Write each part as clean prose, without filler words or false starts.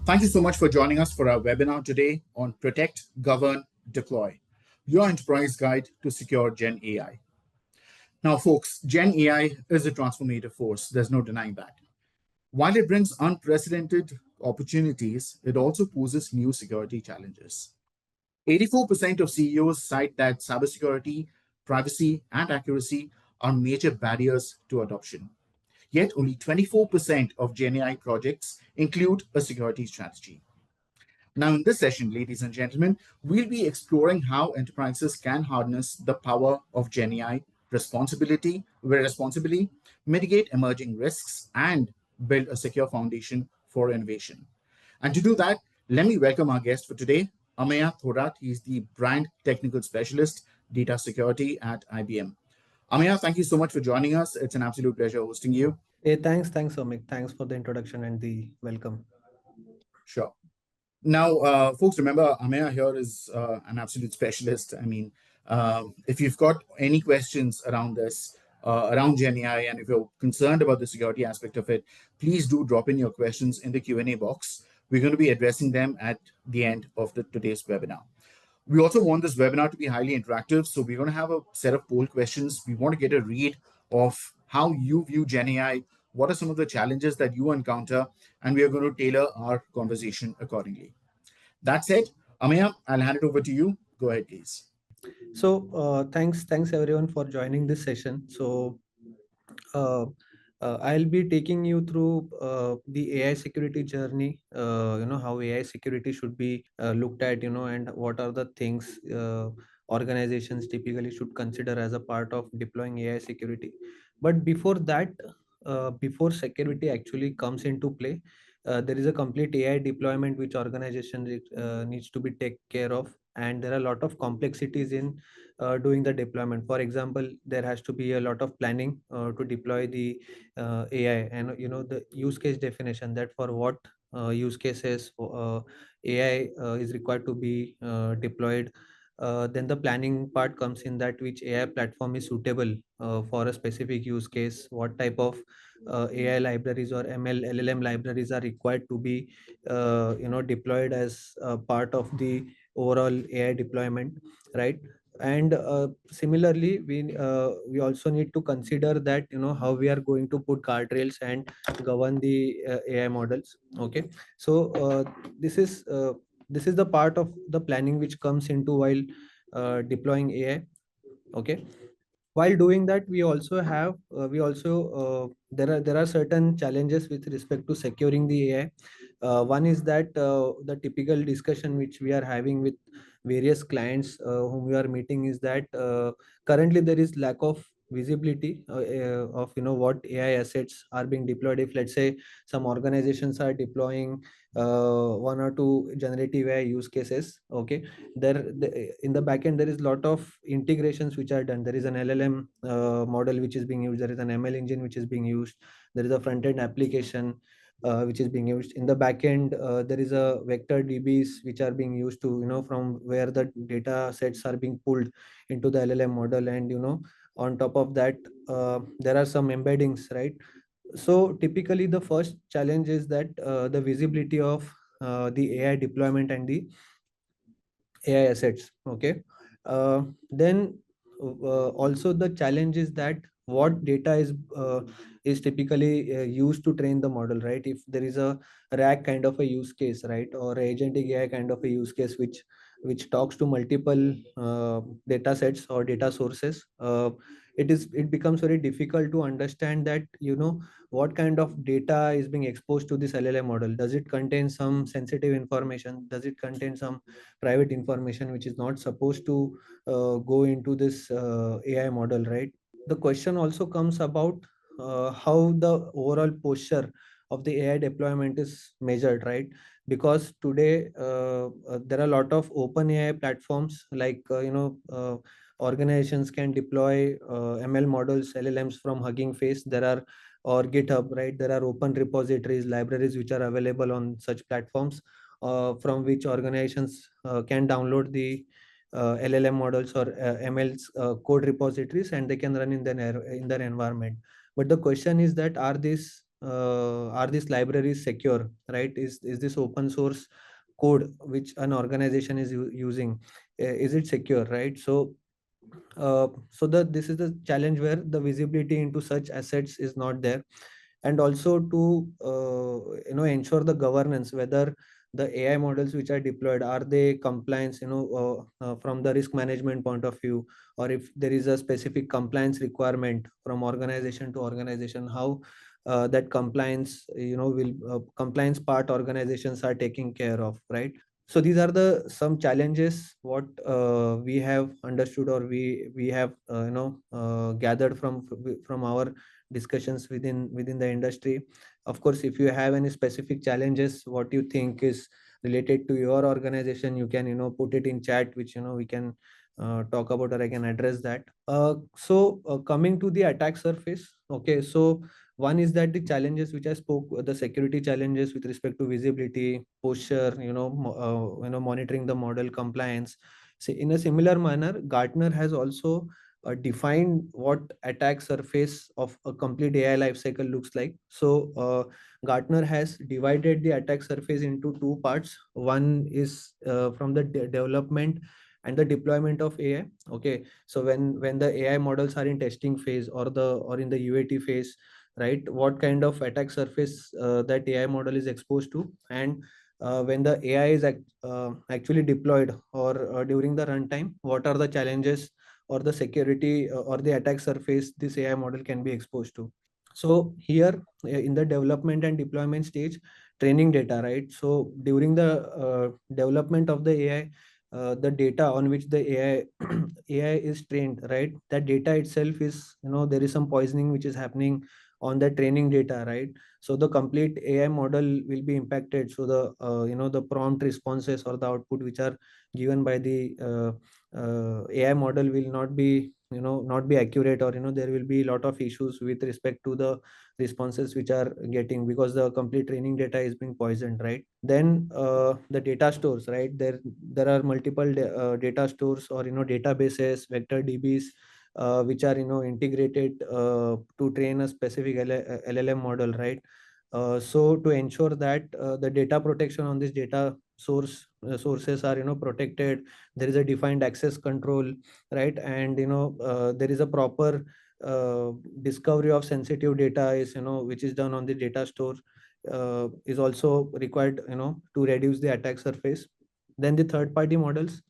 Thank you so much for joining us for our webinar today on Protect, Govern, Deploy, your enterprise guide to secure Gen AI. Now, folks, Gen AI is a transformative force. There's no denying that. While it brings unprecedented opportunities, it also poses new security challenges. 84% of CEOs cite that cybersecurity, privacy, and accuracy are major barriers to adoption. Yet only 24% of GenAI projects include a security strategy. Now, in this session, ladies and gentlemen, we'll be exploring how enterprises can harness the power of GenAI responsibly, mitigate emerging risks, and build a secure foundation for innovation. And to do that, let me welcome our guest for today, Ameya Thorat. He's the Brand Technical Specialist, Data Security at IBM. Ameya, thank you so much for joining us. It's an absolute pleasure hosting you. Hey, thanks, Omik. Thanks for the introduction and the welcome. Sure. Now, folks, remember, Ameya here is an absolute specialist. I mean, if you've got any questions around this, around GenAI, and if you're concerned about the security aspect of it, please do drop in your questions in the Q&A box. We're going to be addressing them at the end of today's webinar. We also want this webinar to be highly interactive, so we're going to have a set of poll questions. We want to get a read of how you view GenAI, what are some of the challenges that you encounter, and we are going to tailor our conversation accordingly. That said, Ameya, I'll hand it over to you. Go ahead, please. So thanks everyone for joining this session. So I'll be taking you through the AI security journey, how AI security should be looked at, and what are the things organizations typically should consider as a part of deploying AI security. But before that, before security actually comes into play, there is a complete AI deployment which organization needs to be take care of, and there are a lot of complexities in doing the deployment. For example, there has to be a lot of planning to deploy the AI, and the use case definition, that for what use cases AI is required to be deployed. Then the planning part comes in, that which AI platform is suitable for a specific use case, what type of AI libraries or LLM libraries are required to be deployed as part of the overall AI deployment, right? And similarly, we also need to consider that how we are going to put guardrails and govern the AI models. Okay, so this is the part of the planning which comes into while deploying AI. Okay, while doing that, we also have there are certain challenges with respect to securing the AI. One is that the typical discussion which we are having with various clients whom we are meeting is that currently there is lack of visibility of what AI assets are being deployed. If, let's say, some organizations are deploying one or two generative AI use cases, okay, in the backend there is a lot of integrations which are done. There is an LLM model which is being used, there is an ML engine which is being used, there is a front-end application which is being used. In the backend there is a vector DBs which are being used to from where the data sets are being pulled into the LLM model, and on top of that there are some embeddings, right? So typically the first challenge is that the visibility of the AI deployment and the AI assets. Okay, then also the challenge is that what data is typically used to train the model, right? If there is a RAG kind of a use case, right, or agentic AI kind of a use case which talks to multiple data sets or data sources, it becomes very difficult to understand that what kind of data is being exposed to this LLM model. Does it contain some sensitive information? Does it contain some private information which is not supposed to go into this AI model, right? The question also comes about how the overall posture of the AI deployment is measured, right? Because today there are a lot of open AI platforms, like organizations can deploy ML models, LLMs from Hugging Face. There are, or GitHub, right? There are open repositories, libraries which are available on such platforms, from which organizations can download the LLM models or ML's code repositories, and they can run in their environment. But the question is that, are these are these libraries secure, right? Is this open source code which an organization is using, is it secure, right? So this is the challenge where the visibility into such assets is not there. And also to ensure the governance, whether the AI models which are deployed, are they compliance, from the risk management point of view, or if there is a specific compliance requirement from organization to organization, how that compliance, will compliance part organizations are taking care of, right? So these are the some challenges what we have understood, or we have gathered from our discussions within the industry. Of course, if you have any specific challenges what you think is related to your organization, you can put it in chat, which we can talk about, or I can address that. Coming to the attack surface, okay, so one is that the challenges which I spoke, the security challenges with respect to visibility, posture, monitoring the model compliance. So in a similar manner, Gartner has also defined what attack surface of a complete AI lifecycle looks like. Gartner has divided the attack surface into two parts. One is from the development and the deployment of AI. Okay, so when the AI models are in testing phase, or in the UAT phase, right, what kind of attack surface that AI model is exposed to, and when the AI is actually deployed, or during the runtime, what are the challenges or the security or the attack surface this AI model can be exposed to. So here, in the development and deployment stage, training data, right? So during the development of the AI, the data on which the AI AI is trained, right? That data itself is, there is some poisoning which is happening on the training data, right? So the complete AI model will be impacted. So the the prompt responses or the output which are given by the AI model will not be, not be accurate, or there will be a lot of issues with respect to the responses which are getting, because the complete training data is being poisoned, right? Then the data stores, right? There are multiple data stores, or databases, vector DBs, which are integrated to train a specific LLM model, right? So to ensure that the data protection on this data sources are protected, there is a defined access control, right? And there is a proper discovery of sensitive data is, which is done on the data store, is also required, to reduce the attack surface. Then the third party models,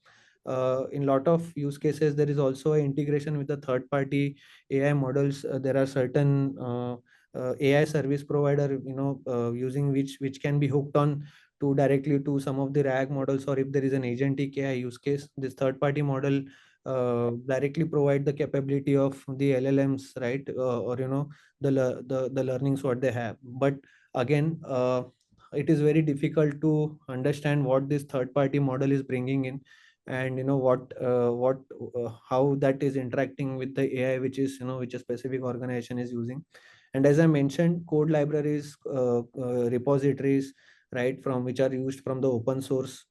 in lot of use cases there is also a integration with the third party AI models. There are certain AI service provider, using which can be hooked on to directly to some of the RAG models, or if there is an agentic AI use case, this third party model directly provide the capability of the LLMs, right? Or the learnings what they have. But again, it is very difficult to understand what this third party model is bringing in, and what how that is interacting with the AI which is, which a specific organization is using. And as I mentioned, code libraries, repositories, right, from which are used from the open source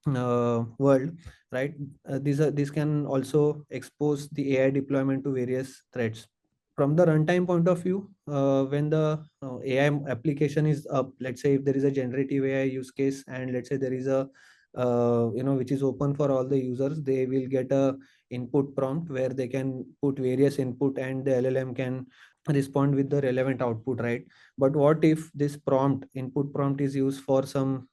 world, right? These can also expose the AI deployment to various threats. From the runtime point of view, when the AI application is up, let's say if there is a generative AI use case, and let's say there is a which is open for all the users, they will get a input prompt where they can put various input, and the LLM can respond with the relevant output, right? But what if this input prompt is used for some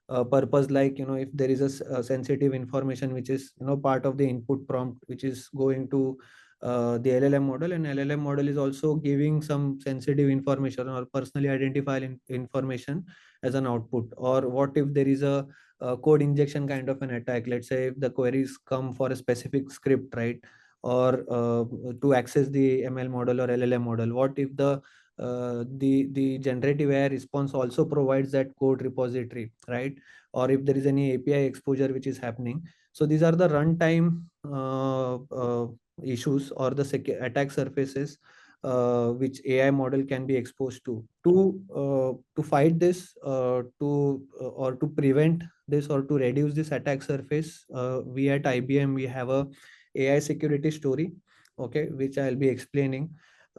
purpose, like if there is a sensitive information which is part of the input prompt, which is going to the LLM model, and LLM model is also giving some sensitive information or personally identified information as an output. Or what if there is a code injection kind of an attack? Let's say if the queries come for a specific script, right? Or to access the ML model or LLM model, what if the generative AI response also provides that code repository, right? Or if there is any API exposure which is happening. So these are the runtime issues, or the attack surfaces which AI model can be exposed to. To fight this, to or to prevent this, or to reduce this attack surface, we at IBM we have a AI security story, okay, which I'll be explaining.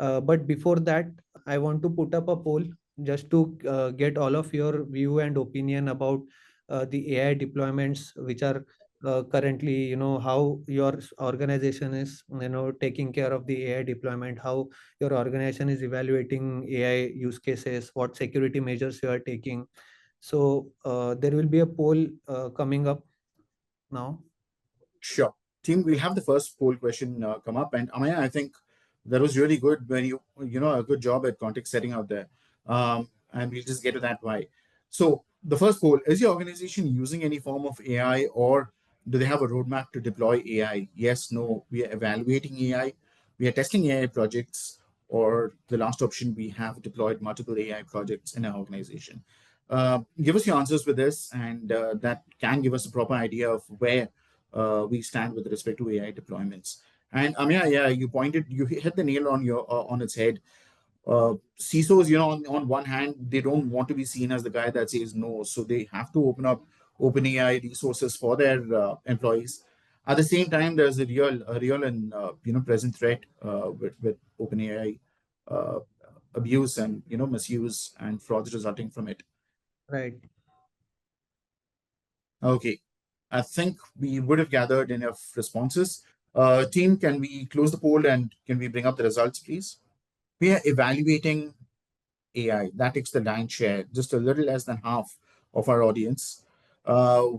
But before that, I want to put up a poll just to get all of your view and opinion about the AI deployments which are currently, how your organization is, taking care of the AI deployment, how your organization is evaluating AI use cases, what security measures you are taking. So there will be a poll coming up now. Sure. Team, we'll have the first poll question come up. And Amaya, I think that was really good when a good job at context setting out there. And we'll just get to that why. So the first poll, is your organization using any form of AI, or do they have a roadmap to deploy AI? Yes, no, we are evaluating AI. We are testing AI projects, or the last option, we have deployed multiple AI projects in our organization. Give us your answers with this, and that can give us a proper idea of where we stand with respect to AI deployments. And Amya, yeah, you hit the nail on its head. CISOs, on one hand, they don't want to be seen as the guy that says no, so they have to open up open AI resources for their employees. At the same time, there's a real and present threat with OpenAI uh, abuse and misuse and frauds resulting from it. Right. Okay, I think we would have gathered enough responses. Team, can we close the poll and can we bring up the results, please? We are evaluating AI. That takes the lion's share, just a little less than half of our audience.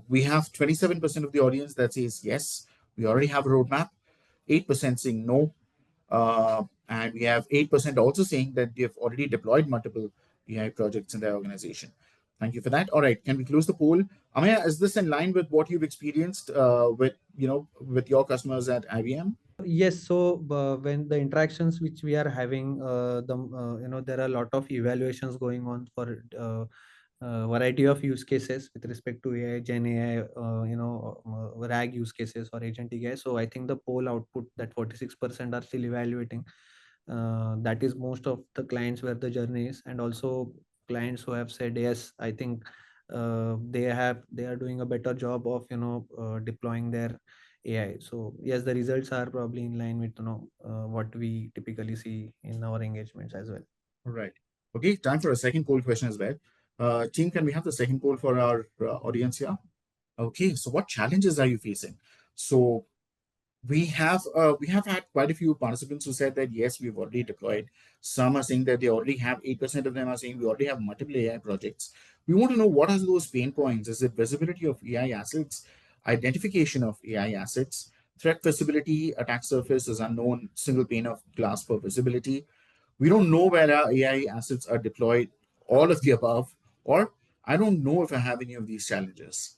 We have 27% of the audience that says yes, we already have a roadmap, 8% saying no, and we have 8% also saying that they've already deployed multiple AI projects in their organization. Thank you for that. All right, can we close the poll? Amaya, is this in line with what you've experienced with your customers at IBM? Yes, so when the interactions which we are having, there are a lot of evaluations going on for variety of use cases with respect to AI, Gen AI, RAG use cases or agentic AI. So I think the poll output that 46% are still evaluating. That is most of the clients where the journey is, and also clients who have said yes. I think they are doing a better job of deploying their AI. So yes, the results are probably in line with what we typically see in our engagements as well. All right. Okay, time for a second poll question as well. Team, can we have the second poll for our audience here? Okay, so what challenges are you facing? So we have had quite a few participants who said that yes, we've already deployed. Some are saying that they already have 8% of them are saying we already have multiple AI projects. We want to know what are those pain points. Is it visibility of AI assets, identification of AI assets, threat visibility, attack surface is unknown, single pane of glass for visibility. We don't know where our AI assets are deployed, all of the above, or I don't know if I have any of these challenges.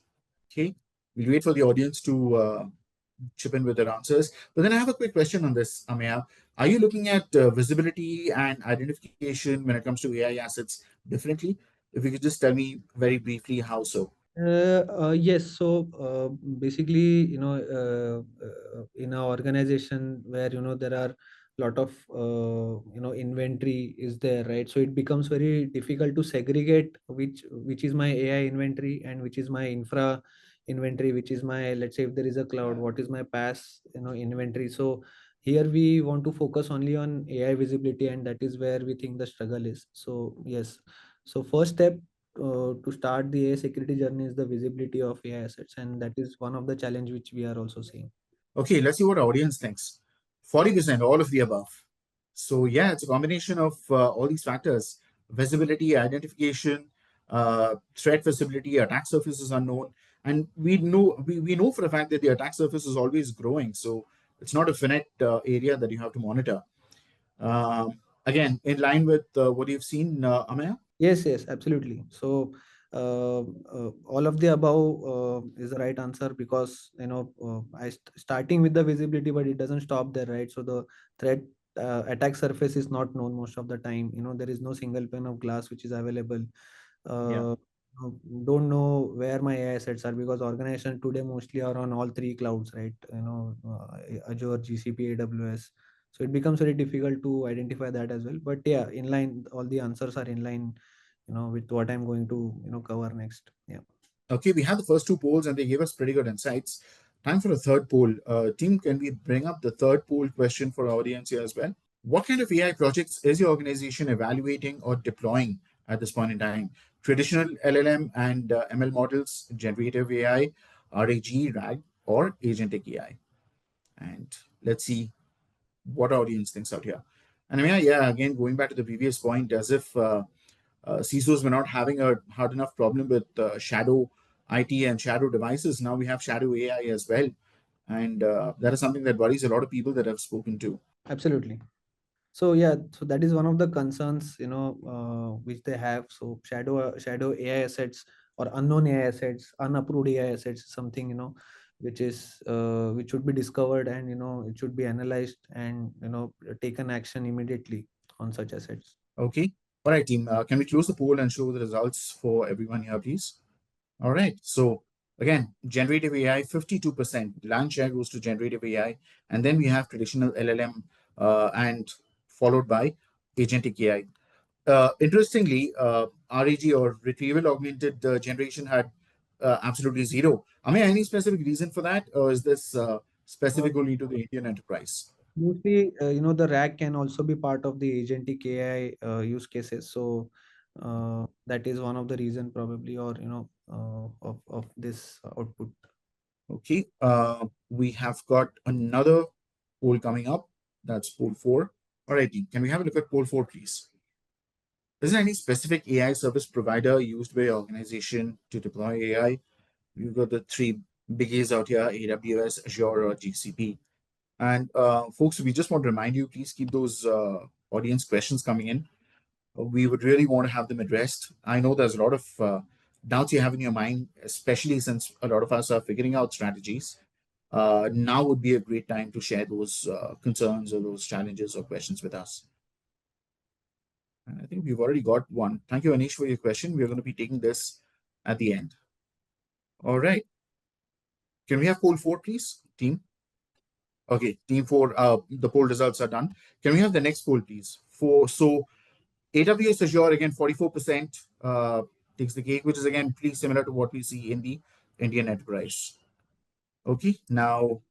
Okay, we'll wait for the audience to chip in with their answers. But then I have a quick question on this, Amaya. Are you looking at visibility and identification when it comes to AI assets differently? If you could just tell me very briefly how so. Yes, so basically, in our organization where there are lot of inventory is there, right? So it becomes very difficult to segregate which is my AI inventory and which is my infra inventory, which is my, let's say if there is a cloud, what is my PaaS inventory. So here we want to focus only on AI visibility, and that is where we think the struggle is. So yes, so first step to start the AI security journey is the visibility of AI assets, and that is one of the challenge which we are also seeing. Okay, let's see what our audience thinks. 40%, all of the above. So, yeah, it's a combination of all these factors: visibility, identification, threat visibility, attack surface is unknown. And we know for a fact that the attack surface is always growing. So, it's not a finite area that you have to monitor. Again, in line with what you've seen, Amaya? Yes, yes, absolutely. So all of the above is the right answer, because starting with the visibility, but it doesn't stop there, right? So the threat attack surface is not known most of the time. There is no single pane of glass which is available. Yeah. uh, don't know where my AI assets are, because organization today mostly are on all three clouds, right? Azure, GCP, AWS. So it becomes very difficult to identify that as well. But yeah, in line, all the answers are in line, with what I'm going to cover next. Yeah. Okay, we had the first two polls and they gave us pretty good insights. Time for a third poll. Team, can we bring up the third poll question for our audience here as well? What kind of AI projects is your organization evaluating or deploying at this point in time? Traditional LLM and ML models, generative AI, RAG, RAG, or agentic AI? And let's see what audience thinks out here. And I mean, yeah, again, going back to the previous point, as if CISOs were not having a hard enough problem with shadow IT and shadow devices. Now we have shadow AI as well. And that is something that worries a lot of people that I've spoken to. Absolutely. So yeah, so that is one of the concerns, which they have. So shadow AI assets or unknown AI assets, unapproved AI assets, something which should be discovered, and it should be analyzed, and taken action immediately on such assets. Okay. All right, team. Can we close the poll and show the results for everyone here, please? All right. So again, generative AI, 52%. Land share goes to generative AI. And then we have traditional LLM and followed by agentic AI. Interestingly, RAG or retrieval augmented generation had absolutely zero. I mean, any specific reason for that? Or is this Uh, specific only to the Indian enterprise? Mostly, the RAG can also be part of the agentic AI use cases. So that is one of the reason probably, or of this output. Okay. We have got another poll coming up. That's poll four. All right, team. Can we have a look at poll four, please? Is there any specific AI service provider used by your organization to deploy AI? We've got the three biggies out here: AWS, Azure, or GCP. And folks, we just want to remind you, please keep those audience questions coming in. We would really want to have them addressed. I know there's a lot of doubts you have in your mind, especially since a lot of us are figuring out strategies. Now would be a great time to share those concerns or those challenges or questions with us. And I think we've already got one. Thank you, Anish, for your question. We're going to be taking this at the end. All right. Can we have poll four, please, team? Okay, team four, the poll results are done. Can we have the next poll, please? So AWS Azure, again, 44% takes the cake, which is again pretty similar to what we see in the Indian enterprise. Okay, now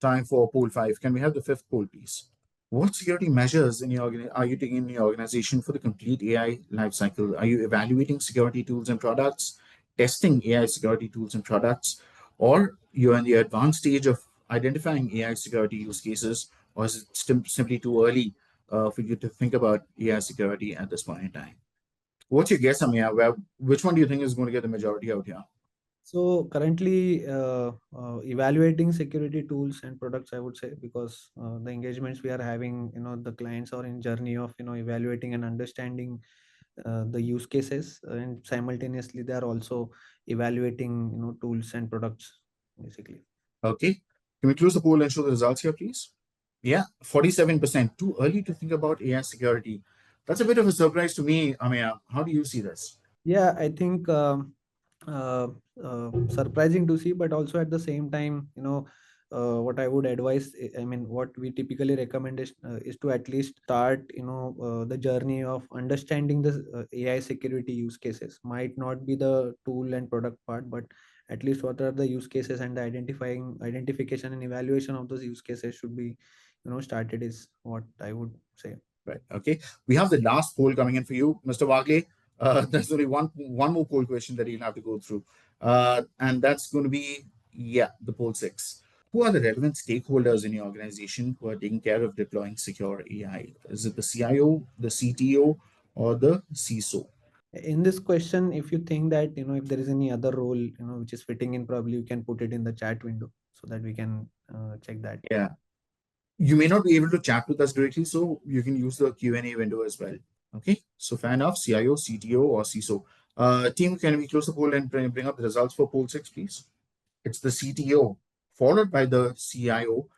time for poll five. Can we have the fifth poll, please? What security measures are you taking in your organization for the complete AI lifecycle? Are you evaluating security tools and products, testing AI security tools and products, or you're in the advanced stage of identifying AI security use cases, or is it simply too early for you to think about AI security at this point in time? What's your guess, Amia? Which one do you think is going to get the majority out here? So currently, evaluating security tools and products, I would say, because the engagements we are having, the clients are in journey of evaluating and understanding the use cases, and simultaneously they are also evaluating tools and products, basically. Okay. Can we close the poll and show the results here, please? Yeah, 47%. Too early to think about AI security. That's a bit of a surprise to me, Amaya. How do you see this? Yeah, I think uh, surprising to see, but also at the same time, what I would advise, I mean, what we typically recommend is to at least start, the journey of understanding the AI security use cases. Might not be the tool and product part, but at least what are the use cases, and the identification and evaluation of those use cases should be, started, is what I would say. Right. Okay. We have the last poll coming in for you, Mr. Wagle. There's only one more poll question that you'll have to go through. And that's going to be, yeah, the poll six. Who are the relevant stakeholders in your organization who are taking care of deploying secure AI? Is it the CIO, the CTO, or the CISO? In this question, if you think that if there is any other role which is fitting in, probably you can put it in the chat window so that we can check that. Yeah. You may not be able to chat with us directly, so you can use the Q&A window as well. Okay, so fair enough, CIO, CTO, or CISO. Team, can we close the poll and bring up the results for poll six, please? It's the CTO, followed by the CIO,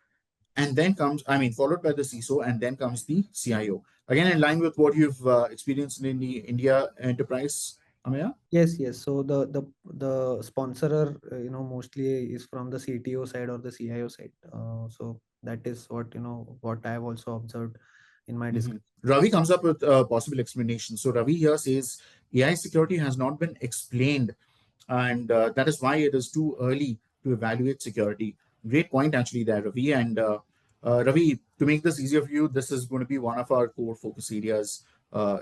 and then comes, I mean, followed by the CISO, and then comes the CIO. Again, in line with what you've experienced in the India enterprise, Amaya? Yes. So the sponsorer, mostly is from the CTO side or the CIO side. So that is what I have also observed in my Mhm. discussion. Ravi comes up with a possible explanation. So Ravi here says AI security has not been explained, and that is why it is too early to evaluate security. Great point, actually, there, Ravi. And Ravi, to make this easier for you, this is going to be one of our core focus areas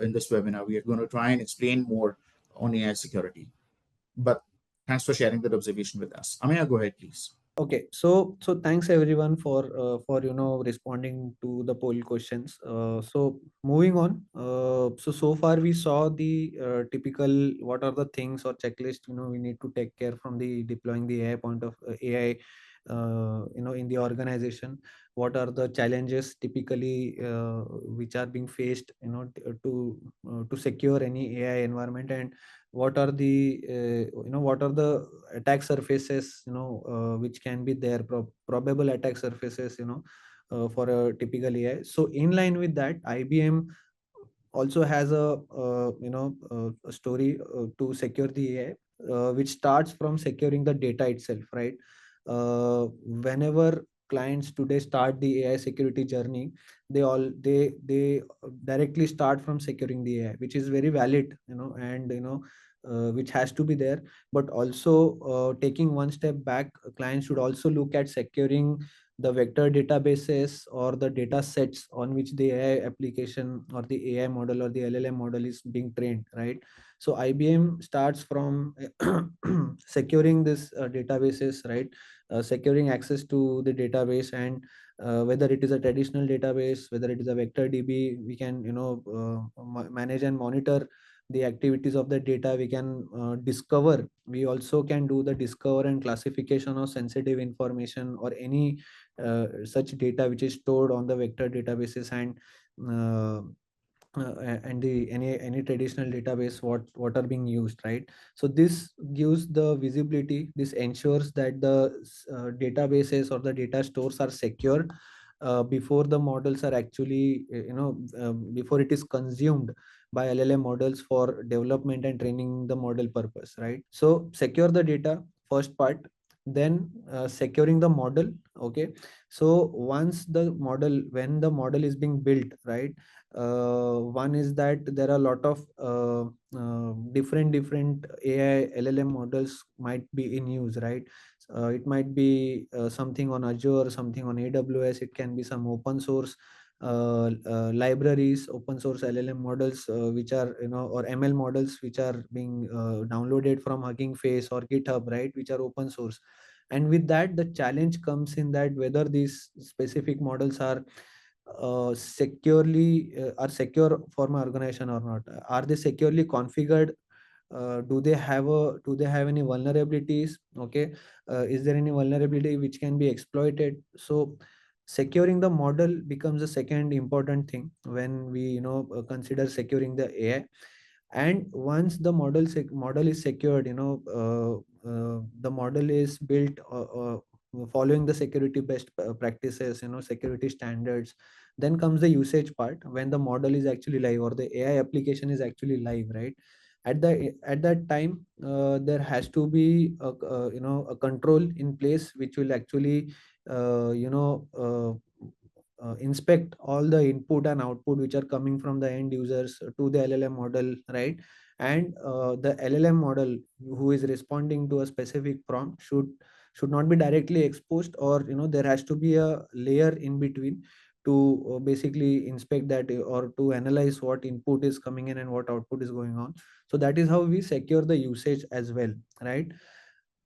in this webinar. We are going to try and explain more on AI security. But thanks for sharing that observation with us. Amaya, go ahead, please. Okay, so thanks everyone for responding to the poll questions. So moving on. So far we saw the typical what are the things or checklist we need to take care from the deploying the AI point of AI in the organization. What are the challenges typically which are being faced to secure any AI environment, and what are the what are the attack surfaces which can be there, probable attack surfaces for a typical AI. So in line with that, IBM also has a story to secure the AI, which starts from securing the data itself, right? Whenever clients today start the AI security journey, they directly start from securing the AI, which is very valid, and which has to be there. But also taking one step back, clients should also look at securing the vector databases or the data sets on which the AI application or the AI model or the LLM model is being trained, right? So IBM starts from securing this databases, right? Securing access to the database, and whether it is a traditional database, whether it is a vector DB, we can manage and monitor the activities of the data. We can discover, we also can do the discover and classification of sensitive information or any such data which is stored on the vector databases, uh, and the any traditional database what are being used, right? So this gives the visibility. This ensures that the databases or the data stores are secure before the models are actually before it is consumed by LLM models for development and training the model purpose, right? So secure the data, first part. Then securing the model. Okay, so once the model, when the model is being built, right? One is that there are a lot of different AI LLM models might be in use, right? It might be something on Azure, something on AWS. It can be some open source libraries, open source LLM models, which are or ML models which are being downloaded from Hugging Face or GitHub, right? Which are open source. And with that, the challenge comes in that whether these specific models are secure for my organization or not. Are they securely configured? Do they have any vulnerabilities? Okay, is there any vulnerability which can be exploited? So securing the model becomes a second important thing when we consider securing the AI. And once the model is secured, the model is built following the security best practices, security standards. Then comes the usage part, when the model is actually live or the AI application is actually live, right? At that time, there has to be a control in place which will actually uh, you know uh, inspect all the input and output which are coming from the end users to the LLM model, right? And the LLM model who is responding to a specific prompt should not be directly exposed, or there has to be a layer in between to basically inspect that, or to analyze what input is coming in and what output is going on. So that is how we secure the usage as well, right?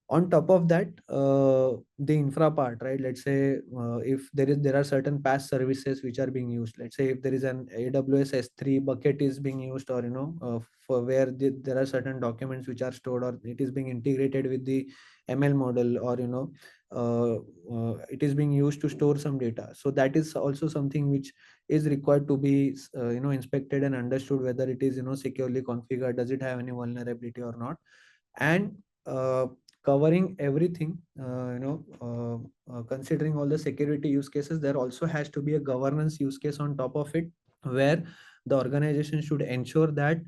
On top of that, the infra part, right? Let's say if there are certain PaaS services which are being used. Let's say if there is an AWS S3 bucket is being used, or for where there are certain documents which are stored, or it is being integrated with the ML model, or it is being used to store some data. So that is also something which is required to be inspected and understood, whether it is securely configured, does it have any vulnerability or not. And covering everything, considering all the security use cases, there also has to be a governance use case on top of it, where the organization should ensure that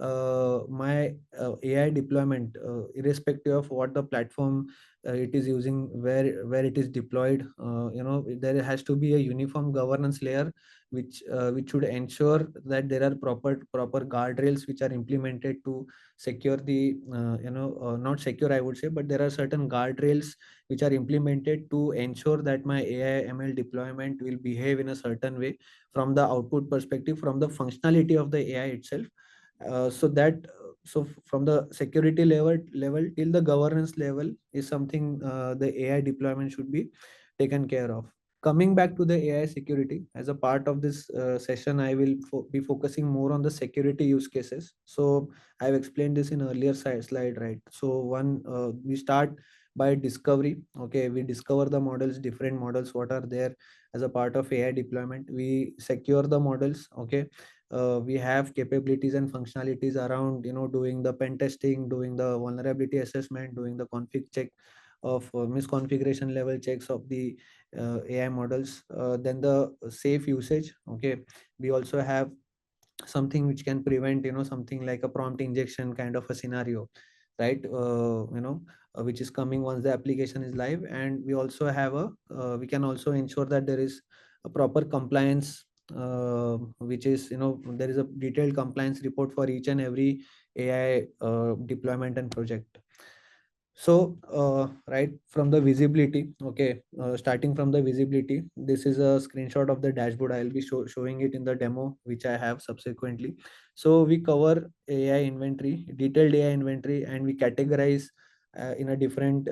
my AI deployment, irrespective of what the platform it is using, where it is deployed, there has to be a uniform governance layer, which should ensure that there are proper guardrails which are implemented to secure the not secure, I would say, but there are certain guardrails which are implemented to ensure that my AI ML deployment will behave in a certain way from the output perspective, from the functionality of the AI itself. From the security level till the governance level is something the AI deployment should be taken care of. Coming back to the AI security, as a part of this session, I will be focusing more on the security use cases. So I've explained this in earlier slide, right? So one, we start by discovery. Okay, we discover the models, different models, what are there as a part of AI deployment. We secure the models. Okay, we have capabilities and functionalities around, doing the pen testing, doing the vulnerability assessment, doing the config check of misconfiguration level checks of the AI models. Then the safe usage. Okay, we also have something which can prevent, something like a prompt injection kind of a scenario, right? Which is coming once the application is live. And we also have we can also ensure that there is a proper compliance, which is, there is a detailed compliance report for each and every AI deployment and project. So right from the visibility, okay, starting from the visibility, this is a screenshot of the dashboard. I'll be showing it in the demo which I have subsequently. So we cover AI inventory, detailed AI inventory, and we categorize in a different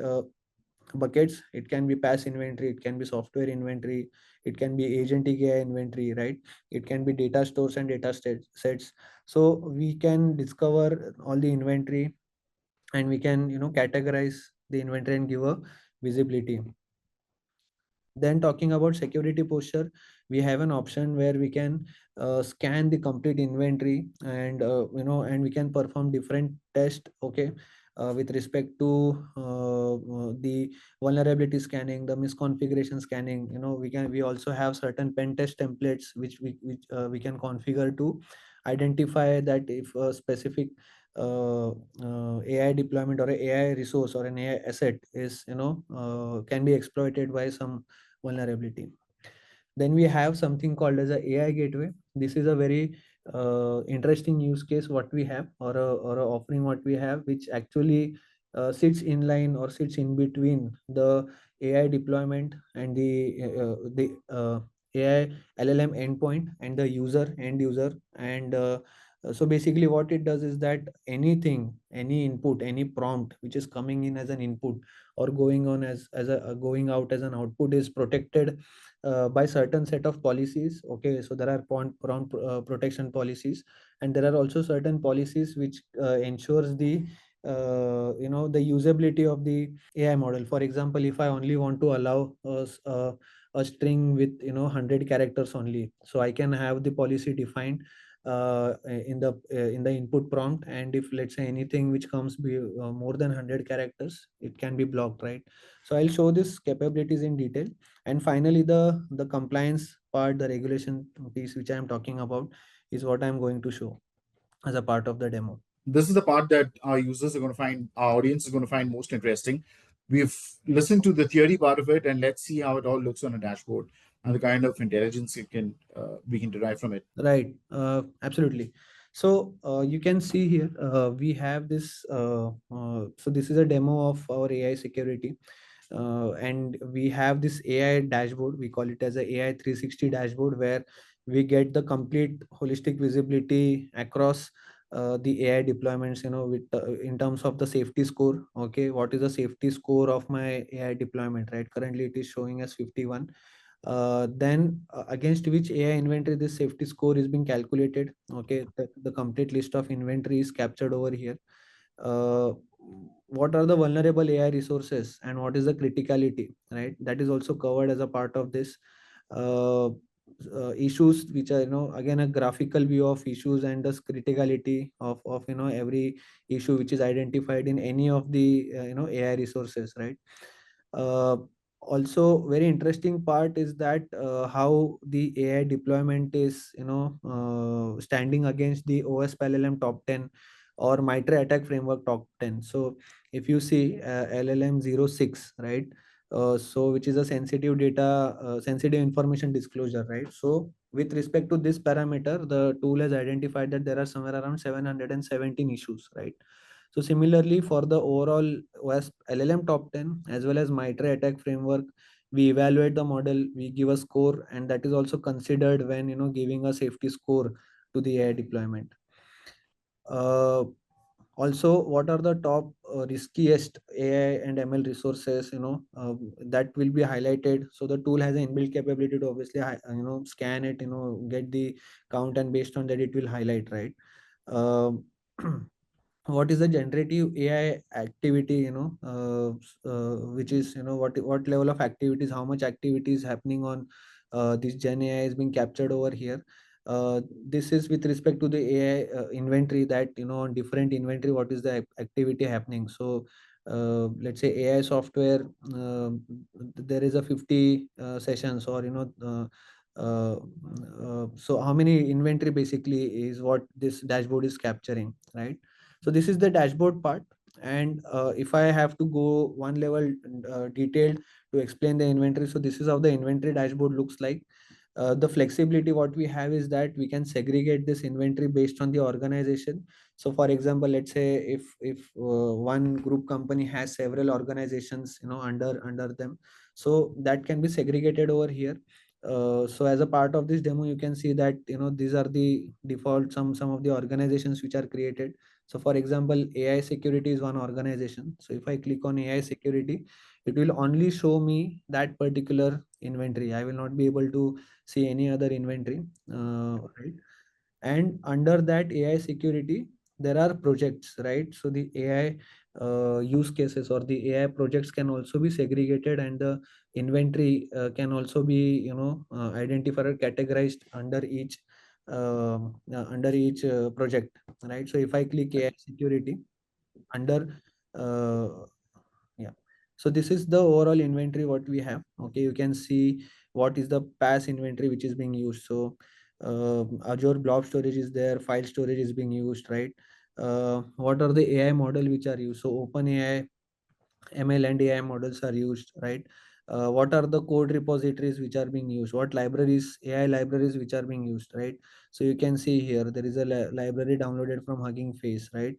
buckets. It can be PaaS inventory, it can be software inventory, it can be agentic AI inventory, right? It can be data stores and data sets. So we can discover all the inventory, and we can, categorize the inventory and give a visibility. Then talking about security posture, we have an option where we can scan the complete inventory, and and we can perform different tests. Okay, with respect to the vulnerability scanning, the misconfiguration scanning. We also have certain pen test templates which we can configure to identify that if a specific AI deployment or a AI resource or an AI asset is, can be exploited by some vulnerability. Then we have something called as a AI gateway. This is a very interesting use case what we have, or a offering what we have, which actually sits in line or sits in between the AI deployment and the AI LLM endpoint and the end user. And so basically what it does is that any input, any prompt which is coming in as an input or going on as a going out as an output is protected by certain set of policies. Okay, so there are prompt protection policies, and there are also certain policies which ensures the usability of the AI model. For example, if I only want to allow a string with 100 characters only, so I can have the policy defined in the input prompt, and if let's say anything which comes more than 100 characters, it can be blocked, right? So I'll show this capabilities in detail. And finally, the compliance part, the regulation piece which I am talking about, is what I'm going to show as a part of the demo. This is the part that our users are going to find, our audience is going to find most interesting. We've listened to the theory part of it, and let's see how it all looks on a dashboard and the kind of intelligence it can we can derive from it. Right, absolutely. So you can see here we have this. So this is a demo of our AI security, and we have this AI dashboard. We call it as a AI 360 dashboard, where we get the complete holistic visibility across the AI deployments. With in terms of the safety score. Okay, what is the safety score of my AI deployment? Right, currently it is showing as 51. Then against which AI inventory this safety score is being calculated. Okay, the complete list of inventory is captured over here. uh, what are the vulnerable AI resources and what is the criticality, right? That is also covered as a part of this. uh, Issues which are, again, a graphical view of issues and the criticality of every issue which is identified in any of the AI resources, right? uh, Also very interesting part is that how the AI deployment is standing against the OSPLLM top 10 or Mitre attack framework top 10. So if you see LLM 06, right, so which is a sensitive data sensitive information disclosure, right? So with respect to this parameter, the tool has identified that there are somewhere around 717 issues, right? So similarly, for the overall OS LLM top 10 as well as Mitre attack framework, we evaluate the model, we give a score, and that is also considered when giving a safety score to the AI deployment. Uh, Also, what are the top riskiest AI and ML resources? That will be highlighted. So the tool has an inbuilt capability to obviously scan it, get the count, and based on that, it will highlight, right? Um what is the generative AI activity, which is what level of activities, how much activity is happening on this Gen AI is being captured over here. This is with respect to the AI inventory, that on different inventory what is the activity happening. So let's say AI software, there is a 50 sessions, or so how many inventory basically is what this dashboard is capturing, right? So this is the dashboard part. And if I have to go one level detailed to explain the inventory, so this is how the inventory dashboard looks like. The flexibility what we have is that we can segregate this inventory based on the organization. So for example, let's say if one group company has several organizations under them, so that can be segregated over here. So as a part of this demo, you can see that these are the default, some of the organizations which are created. So for example, AI security is one organization. So if I click on AI security, it will only show me that particular inventory. I will not be able to see any other inventory, right? And under that AI security, there are projects, right? So the AI use cases or the AI projects can also be segregated, and the inventory can also be identified or categorized under each project, right? So if I click AI security under uh, yeah, so this is the overall inventory what we have. Okay, you can see what is the past inventory which is being used. So Azure blob storage is there, file storage is being used, right? What are the AI model which are used? So OpenAI ML and AI models are used, right? What are the code repositories which are being used? What libraries, AI libraries which are being used, right? So you can see here there is a library downloaded from Hugging Face, right?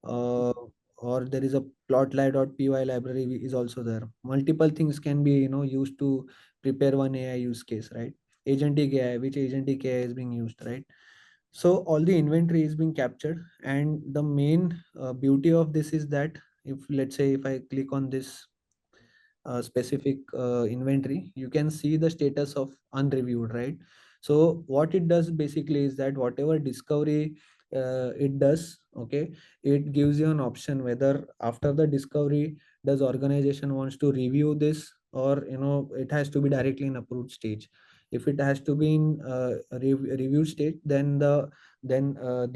Uh, or there is a plotly.py library is also there. Multiple things can be used to prepare one AI use case, right? Agentic AI, which agentic AI is being used, right? So all the inventory is being captured, and the main beauty of this is that if let's say if I click on this specific inventory, you can see the status of unreviewed, right? So what it does basically is that whatever discovery it does, okay, it gives you an option whether after the discovery does organization wants to review this, or it has to be directly in approved stage. If it has to be in review stage, then the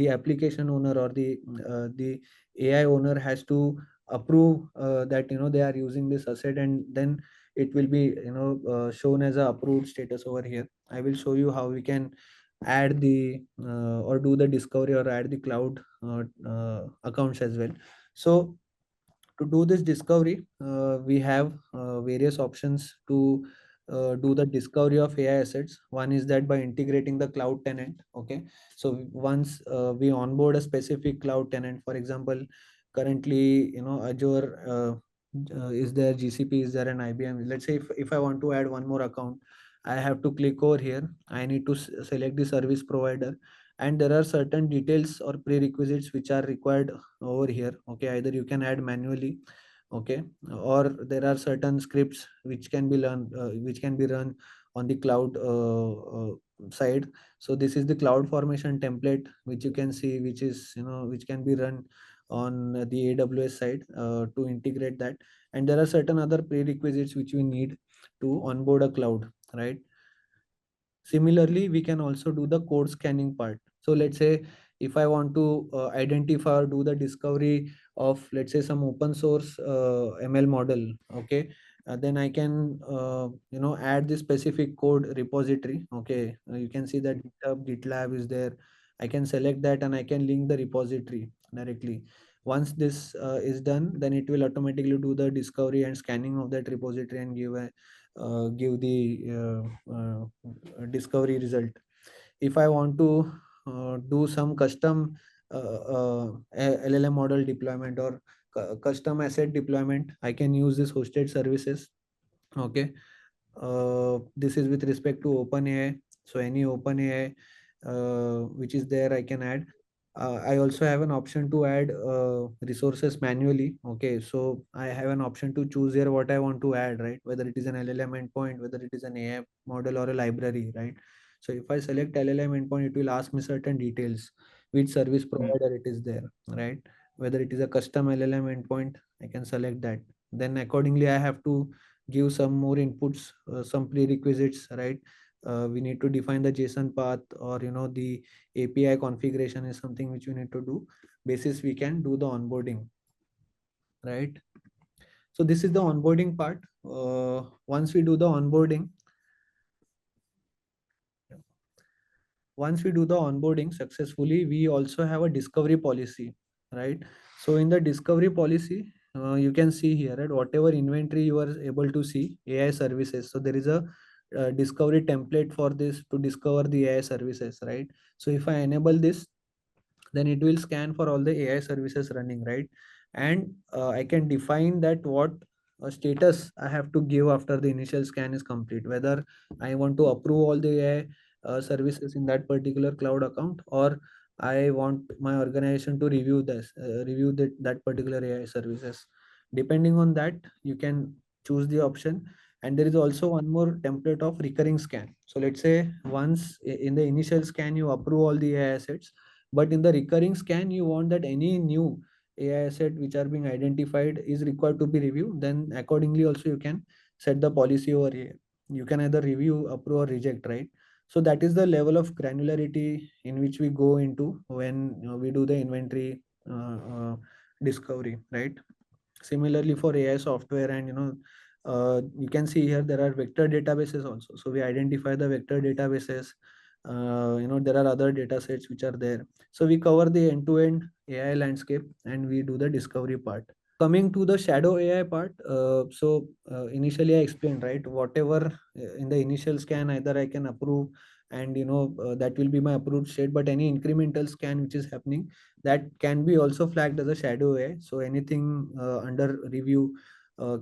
application owner or the AI owner has to approve that they are using this asset, and then it will be shown as a approved status over here. I will show you how we can add the or do the discovery or add the cloud accounts as well. So to do this discovery, we have various options to do the discovery of AI assets. One is that by integrating the cloud tenant. Okay, so once we onboard a specific cloud tenant, for example, currently Azure is there, GCP is there, and IBM. Let's say if I want to add one more account, I have to click over here. I need to select the service provider, and there are certain details or prerequisites which are required over here. Okay, either you can add manually, okay, or there are certain scripts which can be run on the cloud side. So this is the cloud formation template which you can see, which is which can be run on the AWS side to integrate that. And there are certain other prerequisites which we need to onboard a cloud, right? Similarly, we can also do the code scanning part. So let's say if I want to identify or do the discovery of, let's say, some open source ML model, okay, then I can add the specific code repository. Okay, you can see that GitHub, GitLab is there. I can select that and I can link the repository directly. Once this is done, then it will automatically do the discovery and scanning of that repository and give the discovery result. If I want to do some custom LLM model deployment or custom asset deployment, I can use this hosted services. Okay, this is with respect to OpenAI. So any OpenAI which is there, I can add. I also have an option to add resources manually. Okay, so I have an option to choose here what I want to add, right? Whether it is an LLM endpoint, whether it is an AI model or a library, right? So if I select LLM endpoint, it will ask me certain details, which service provider it is there, right? Whether it is a custom LLM endpoint, I can select that. Then accordingly, I have to give some more inputs, some prerequisites, right? We need to define the JSON path, or the API configuration is something which we need to do. Basis we can do the onboarding, right? So this is the onboarding part. Once we do the onboarding, once we do the onboarding successfully, we also have a discovery policy, right? So in the discovery policy, you can see here, right, whatever inventory you are able to see AI services. So there is a discovery template for this to discover the AI services, right? So if I enable this, then it will scan for all the AI services running, right? And I can define that what status I have to give after the initial scan is complete, whether I want to approve all the AI services in that particular cloud account, or I want my organization to review review that particular AI services. Depending on that, you can choose the option. And there is also one more template of recurring scan. So let's say once in the initial scan you approve all the AI assets, but in the recurring scan you want that any new AI asset which are being identified is required to be reviewed, then accordingly also you can set the policy over here. You can either review, approve, or reject, right? So that is the level of granularity in which we go into when we do the inventory discovery, right? Similarly for AI software, and you can see here there are vector databases also. So we identify the vector databases. There are other data sets which are there. So we cover the end-to-end AI landscape and we do the discovery part. Coming to the shadow AI part, initially I explained, right, whatever in the initial scan, either I can approve, and that will be my approved state, but any incremental scan which is happening, that can be also flagged as a shadow AI. So anything under review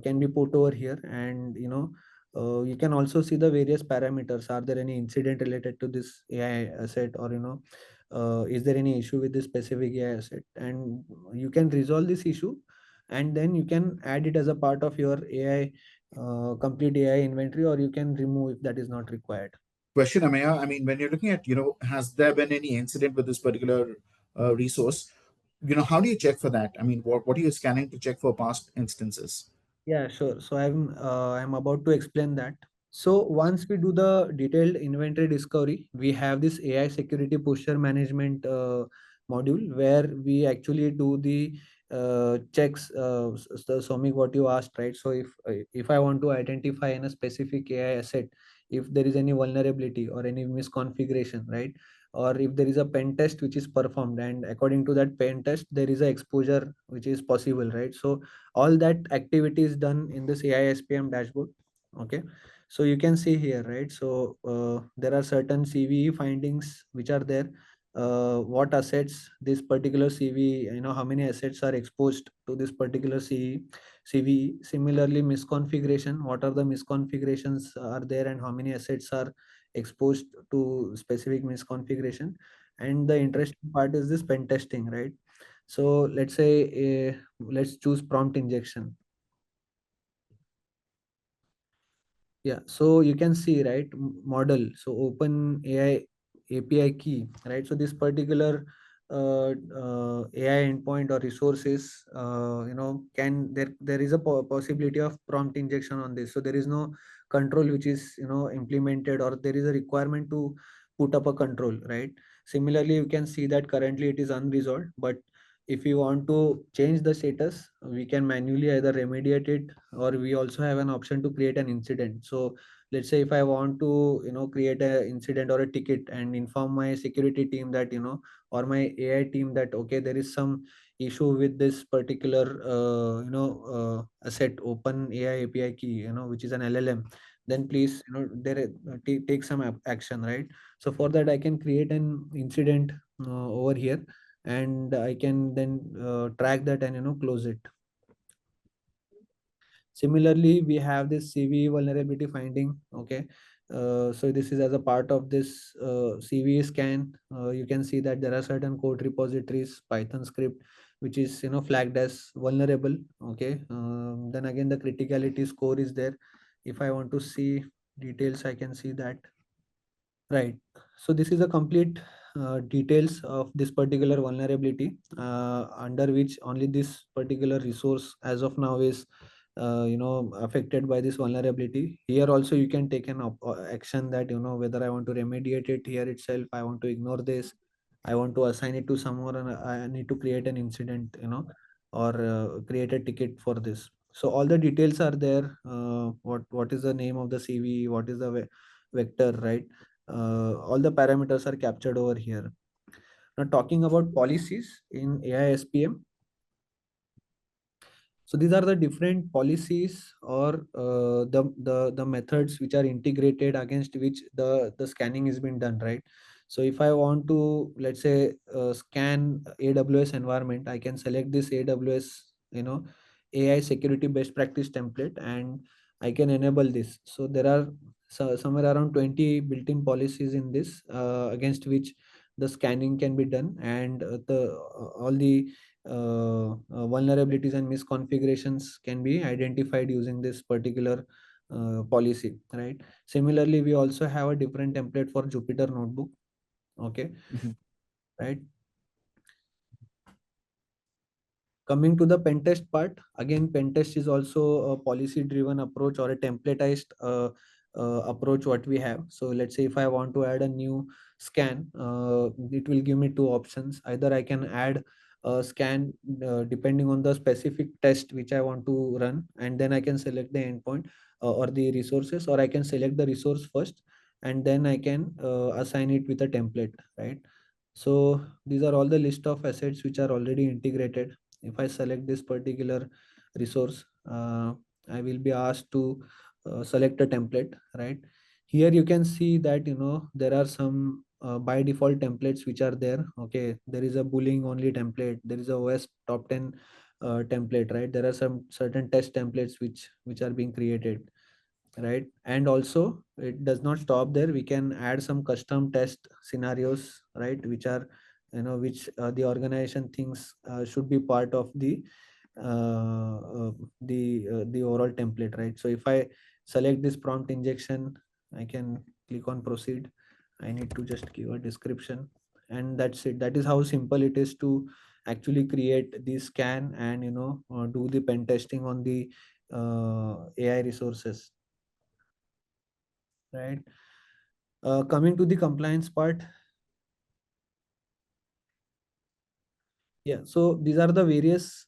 can be put over here, and you can also see the various parameters. Are there any incident related to this AI asset, or is there any issue with this specific AI asset? And you can resolve this issue, and then you can add it as a part of your AI complete AI inventory, or you can remove if that is not required. Question, Amaya. I mean, when you're looking at, has there been any incident with this particular resource? How do you check for that? I mean, what are you scanning to check for past instances? Yeah, sure. So I'm about to explain that. So once we do the detailed inventory discovery, we have this AI security posture management module where we actually do the checks. So Somik, what you asked, right? So if I want to identify in a specific AI asset, if there is any vulnerability or any misconfiguration, right? Or if there is a pen test which is performed, and according to that pen test, there is a exposure which is possible, right? So all that activity is done in this AI SPM dashboard. Okay, so you can see here, right? So there are certain CVE findings which are there. What assets this particular CVE, how many assets are exposed to this particular CVE. Similarly, misconfiguration, what are the misconfigurations are there, and how many assets are exposed to specific misconfiguration. And the interesting part is this pen testing, right? So let's say let's choose prompt injection. Yeah, so you can see, right, model. So open AI API key, right? So this particular AI endpoint or resources, can there is a possibility of prompt injection on this. So there is no control which is implemented, or there is a requirement to put up a control, right? Similarly, you can see that currently it is unresolved, but if we want to change the status, we can manually either remediate it, or we also have an option to create an incident. So let's say if I want to, create a incident or a ticket and inform my security team that, or my AI team that, okay, there is some issue with this particular asset, open AI API key, which is an LLM, then please, take some action, right? So for that I can create an incident over here, and I can then track that and close it. Similarly, we have this CVE vulnerability finding. Okay, so this is as a part of this CVE scan. You can see that there are certain code repositories, Python script, which is flagged as vulnerable. Okay, then again the criticality score is there. If I want to see details, I can see that. Right. So this is a complete details of this particular vulnerability, under which only this particular resource as of now is affected by this vulnerability. Here also you can take an action that, whether I want to remediate it here itself, I want to ignore this, I want to assign it to someone, and I need to create an incident, or create a ticket for this. So all the details are there. What is the name of the CV? What is the vector, right? All the parameters are captured over here. Now talking about policies in AI SPM. So these are the different policies, or the methods which are integrated, against which the scanning is being done, right? So if I want to, let's say, scan AWS environment, I can select this AWS, AI security best practice template, and I can enable this. So there are somewhere around 20 built-in policies in this, against which the scanning can be done, and the all the vulnerabilities and misconfigurations can be identified using this particular policy, right? Similarly, we also have a different template for Jupyter Notebook. Okay, Mhm. right. Coming to the pen test part, again, pen test is also a policy driven approach, or a templatized approach what we have. So let's say if I want to add a new scan, it will give me two options. Either I can add a scan depending on the specific test which I want to run, and then I can select the endpoint or the resources, or I can select the resource first, and then I can assign it with a template, right? So these are all the list of assets which are already integrated. If I select this particular resource, I will be asked to select a template, right? Here you can see that, there are some by default templates which are there. Okay, there is a bullying only template, there is a OS top 10 template, right? There are some certain test templates which are being created, right? And also it does not stop there, we can add some custom test scenarios, right, which are, which the organization thinks should be part of the overall template, right? So if I select this prompt injection, I can click on proceed. I need to just give a description, and that's it. That is how simple it is to actually create the scan and, do the pen testing on the AI resources, right? Coming to the compliance part, yeah. So these are the various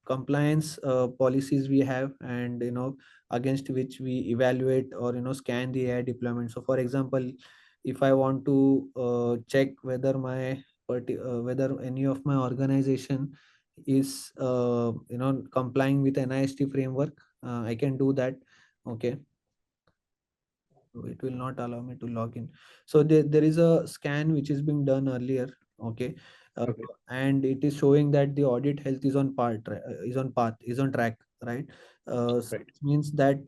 compliance policies we have, and, against which we evaluate or, scan the AI deployment. So for example, if I want to check whether whether any of my organization is complying with NIST framework, I can do that. Okay, so it will not allow me to log in. So there is a scan which is being done earlier. Okay, uh, Okay. and it is showing that the audit health is on path, is on track, right? Right. Which means that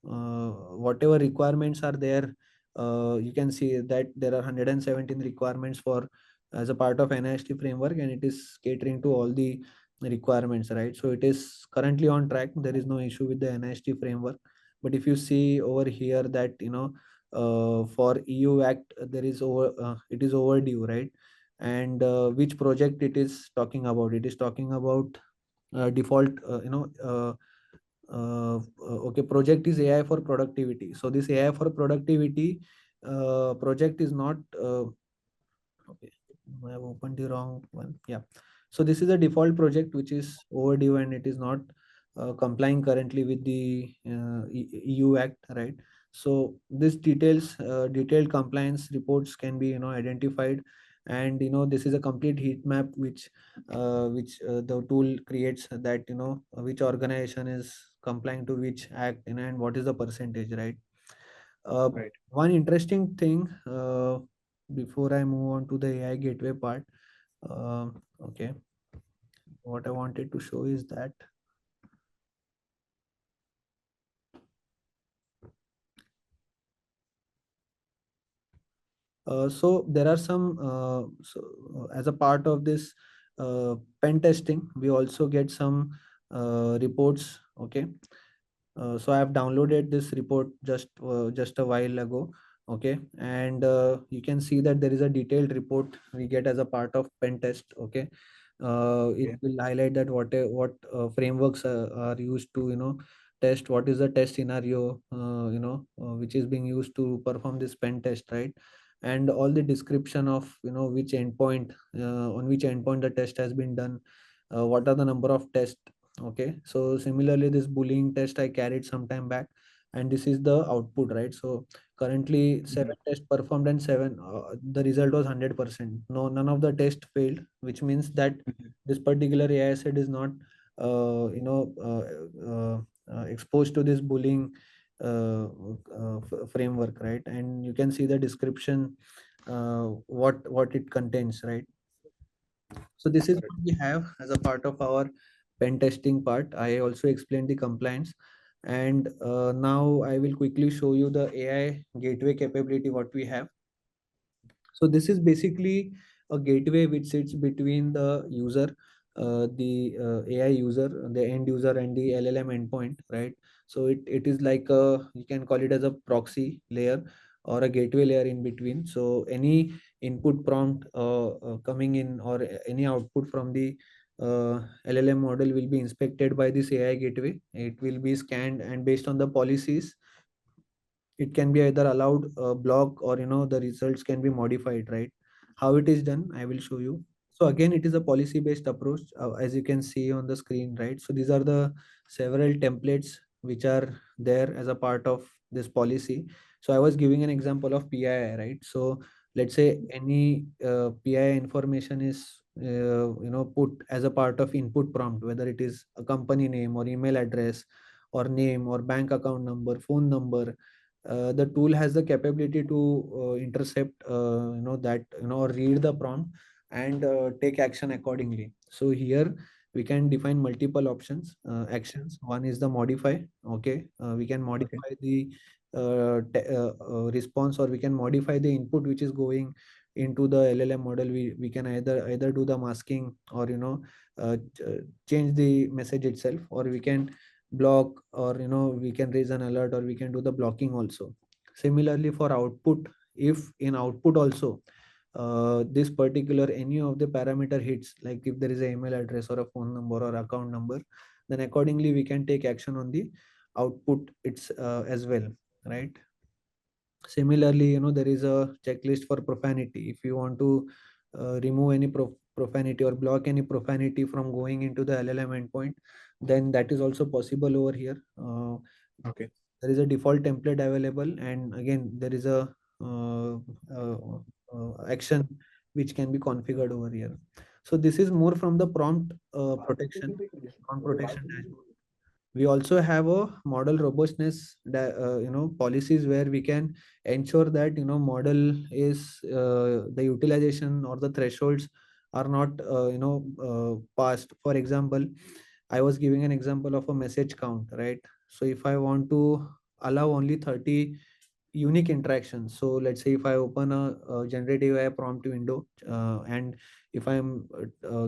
whatever requirements are there, you can see that there are 117 requirements for as a part of NIST framework, and it is catering to all the requirements, right? So it is currently on track. There is no issue with the NIST framework. But if you see over here that, for EU Act, there is it is overdue, right? And which project it is talking about? It is talking about default, okay, project is AI for productivity. So this AI for productivity project is not okay. I have opened the wrong one. Yeah. So this is a default project which is overdue and it is not complying currently with the EU Act, right? So this detailed compliance reports can be identified, and this is a complete heat map which the tool creates, that which organization is complying to which act, and what is the percentage, right? uh, Right. One interesting thing, before I move on to the AI gateway part, okay, what I wanted to show is that so there are some as a part of this pen testing, we also get some reports. Okay, so I have downloaded this report just a while ago. Okay, and you can see that there is a detailed report we get as a part of pen test. Okay, it Okay. will highlight that what frameworks are used to test, what is the test scenario which is being used to perform this pen test, right? And all the description of which endpoint, on which endpoint the test has been done, what are the number of tests. Okay, so similarly this bullying test I carried some time back, and this is the output, right? So currently Mhm. 7 tests performed, and seven the result was 100%. No, none of the test failed, which means that Mhm. this particular AI set is not uh, you know exposed to this bullying framework, right? And you can see the description, what it contains, right? So this is Correct. what we have as a part of our pen testing part. I also explained the compliance, and now I will quickly show you the AI gateway capability what we have. So this is basically a gateway which sits between the user, the AI user, the end user, and the LLM endpoint, right? So it is like you can call it as a proxy layer or a gateway layer in between. So any input prompt coming in, or any output from the LLM model will be inspected by this AI gateway. It will be scanned, and based on the policies, it can be either allowed, block, or the results can be modified, right? How it is done, I will show you. So again, it is a policy based approach, as you can see on the screen, right? So these are the several templates which are there as a part of this policy. So I was giving an example of PII, right? So let's say any PII information is put as a part of input prompt, whether it is a company name or email address or name or bank account number, phone number. The tool has the capability to intercept, that or read the prompt and take action accordingly. So here we can define multiple options, actions. One is the modify. Okay, we can Okay. modify the response, or we can modify the input which is going into the LLM model. We can either do the masking, or change the message itself, or we can block, or we can raise an alert, or we can do the blocking also. Similarly for output, if in output also this particular any of the parameter hits, like if there is an email address or a phone number or account number, then accordingly we can take action on the output it's as well, right? Similarly, there is a checklist for profanity. If you want to remove any profanity or block any profanity from going into the LLM endpoint, then that is also possible over here. Okay. There is a default template available, and again there is a uh, uh, action which can be configured over here. So this is more from the prompt protection, prompt protection dashboard. We also have a model robustness policies, where we can ensure that model is the utilization or the thresholds are not passed. For example, I was giving an example of a message count, right? So if I want to allow only 30 unique interactions, so let's say if I open a generative AI prompt window, and if I'm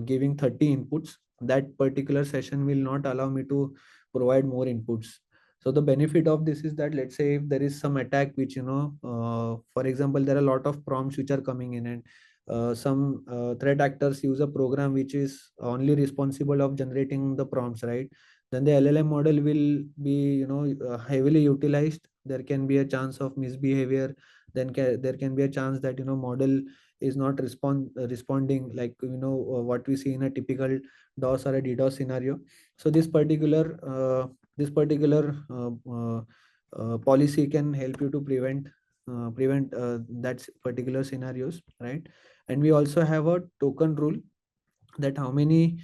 giving 30 inputs, that particular session will not allow me to provide more inputs. So the benefit of this is that, let's say if there is some attack which for example, there are a lot of prompts which are coming in, and some threat actors use a program which is only responsible of generating the prompts, right? Then the LLM model will be heavily utilized. There can be a chance of misbehavior. Then there can be a chance that model is not responding like what we see in a typical DOS or a DDoS scenario. So this particular policy can help you to prevent that particular scenarios, right? And we also have a token rule, that how many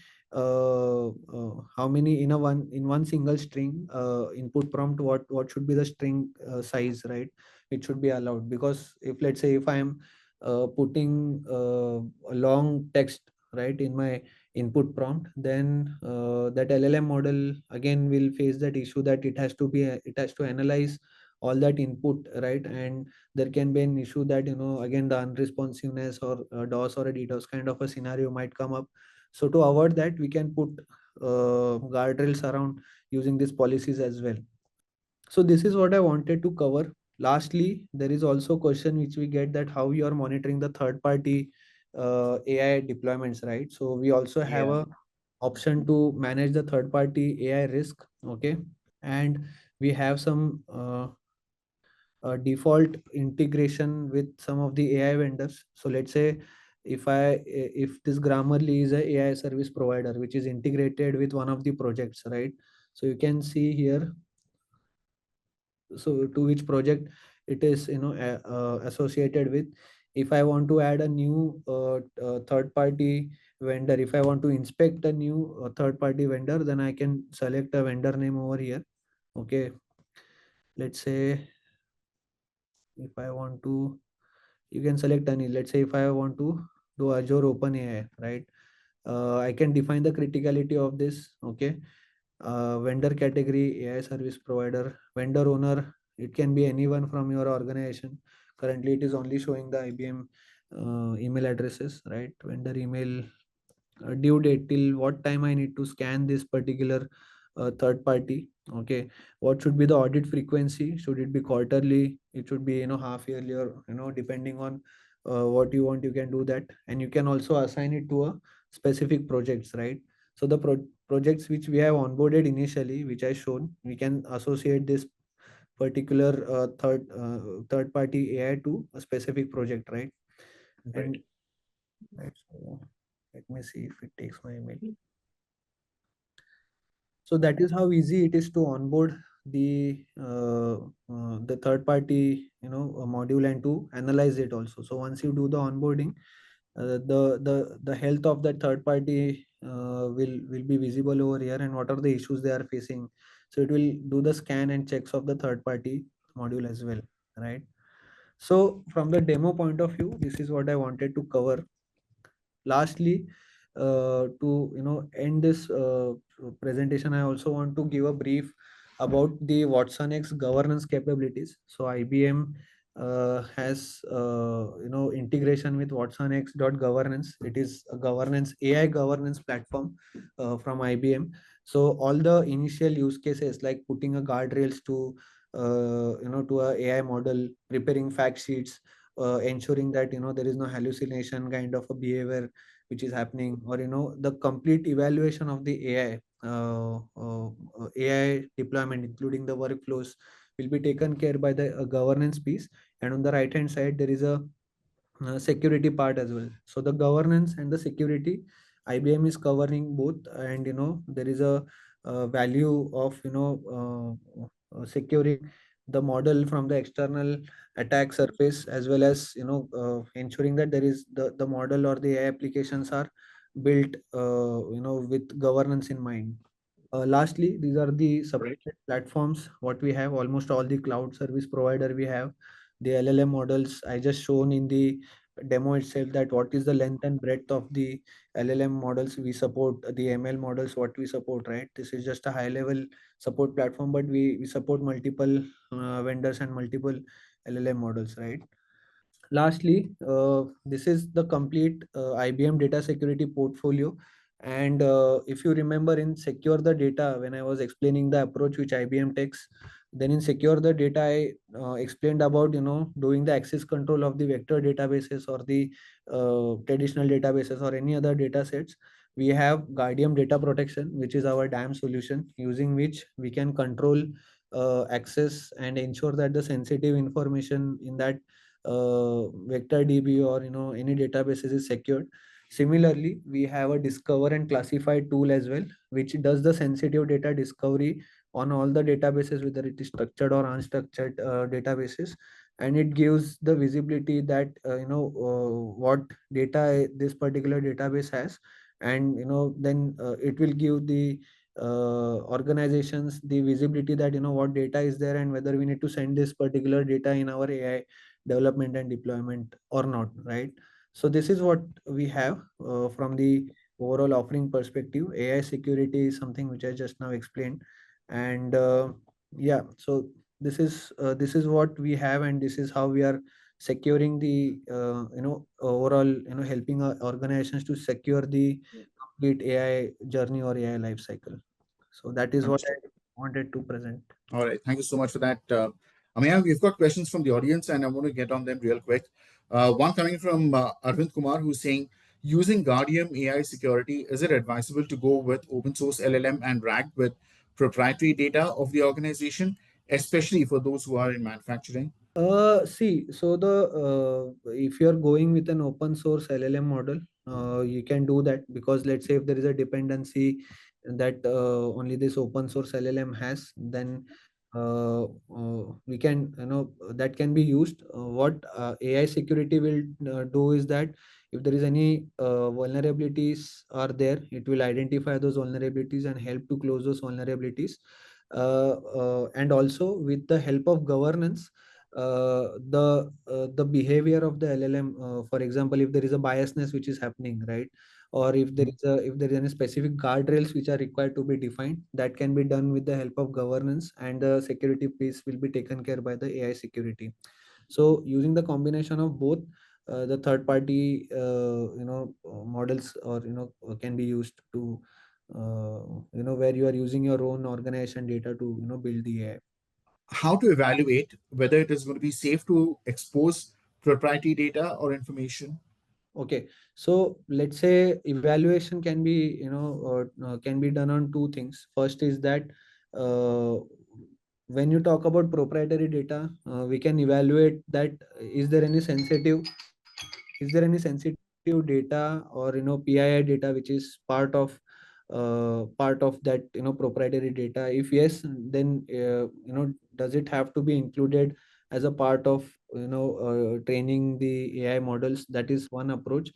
in one single string input prompt, what should be the string size, right? It should be allowed, because if, let's say, if I am putting a long text, right, in my input prompt, then that LLM model again will face that issue, that it has to analyze all that input, right? And there can be an issue that, again, the unresponsiveness or DOS or a DDoS kind of a scenario might come up. So to avoid that, we can put guardrails around using these policies as well. So this is what I wanted to cover. Lastly, there is also a question which we get, that how you are monitoring the third party AI deployments, right? So we also have Yeah. a option to manage the third party AI risk. Okay. And we have some default integration with some of the AI vendors. So let's say, if this Grammarly is a AI service provider which is integrated with one of the projects, right? So you can see here, so to which project it is associated with. If I want to add a new third party vendor, if I want to inspect a new third party vendor, then I can select a vendor name over here. Okay. Let's say, if I want to, you can select any. Let's say if I want to do Azure OpenAI, right? I can define the criticality of this. Okay. Vendor category, AI service provider. Vendor owner, it can be anyone from your organization. Currently it is only showing the IBM email addresses, right? Vendor email, due date, till what time I need to scan this particular third party. Okay. What should be the audit frequency? Should it be quarterly? It should be half yearly, or depending on what you want, you can do that. And you can also assign it to a specific projects, right? So the projects which we have onboarded initially, which I shown, we can associate this particular third party AI to a specific project, right? Right. And right, so let me see if it takes my email. So that is how easy it is to onboard the third party module, and to analyze it also. So once you do the onboarding, the health of that third party will be visible over here, and what are the issues they are facing. So it will do the scan and checks of the third party module as well, right? So from the demo point of view, this is what I wanted to cover. Lastly, to end this presentation, I also want to give a brief about the Watson X governance capabilities. So IBM has integration with Watson X governance. It is a governance AI governance platform from IBM. So all the initial use cases, like putting a guardrails to to a AI model, preparing fact sheets, ensuring that there is no hallucination kind of a behavior which is happening, or the complete evaluation of the AI deployment, including the workflows, will be taken care by the governance piece. And on the right hand side, there is a security part as well. So the governance and the security, IBM is covering both. And there is a value of securing the model from the external attack surface, as well as ensuring that there is the model or the AI applications are built with governance in mind. Lastly, these are the Right. supported platforms what we have. Almost all the cloud service provider we have. The LLM models I just shown in the demo itself, that what is the length and breadth of the LLM models we support, the ML models what we support, right? This is just a high level support platform, but we support multiple vendors and multiple LLM models, right? Lastly, this is the complete IBM data security portfolio. And if you remember in secure the data, when I was explaining the approach which IBM takes, then in secure the data, I explained about doing the access control of the vector databases, or the traditional databases, or any other data sets. We have Guardian data protection, which is our DAM solution, using which we can control access and ensure that the sensitive information in that vector DB or any databases is secured. Similarly, we have a discover and classify tool as well, which does the sensitive data discovery on all the databases, whether it is structured or unstructured databases, and it gives the visibility that what data this particular database has, and then it will give the organizations the visibility that what data is there and whether we need to send this particular data in our AI development and deployment or not, right? So this is what we have from the overall offering perspective. AI security is something which I just now explained, and yeah, so this is what we have, and this is how we are securing the overall helping our organizations to secure the complete AI journey or AI life cycle. So that is what Understood. I wanted to present. All right. Thank you so much for that. Amaya, we've got questions from the audience, and I want to get on them real quick. One coming from Arvind Kumar, who's saying, using Guardian AI security, is it advisable to go with open source LLM and RAG with proprietary data of the organization, especially for those who are in manufacturing? See, so the if you're going with an open source LLM model, you can do that, because let's say if there is a dependency that only this open source LLM has, then we can, that can be used. What AI security will do is that if there is any vulnerabilities are there, it will identify those vulnerabilities and help to close those vulnerabilities. And also with the help of governance, the behavior of the LLM, for example, if there is a biasness which is happening, right, or if there is any specific guardrails which are required to be defined, that can be done with the help of governance, and the security piece will be taken care by the AI security. So using the combination of both, the third party models, or can be used to where you are using your own organization data to build the AI. How to evaluate whether it is going to be safe to expose proprietary data or information? Okay, so let's say evaluation can be can be done on two things. First is that uh, when you talk about proprietary data, we can evaluate that is there any sensitive, data, or PII data which is part of that proprietary data. If yes, then does it have to be included as a part of training the AI models? That is one approach.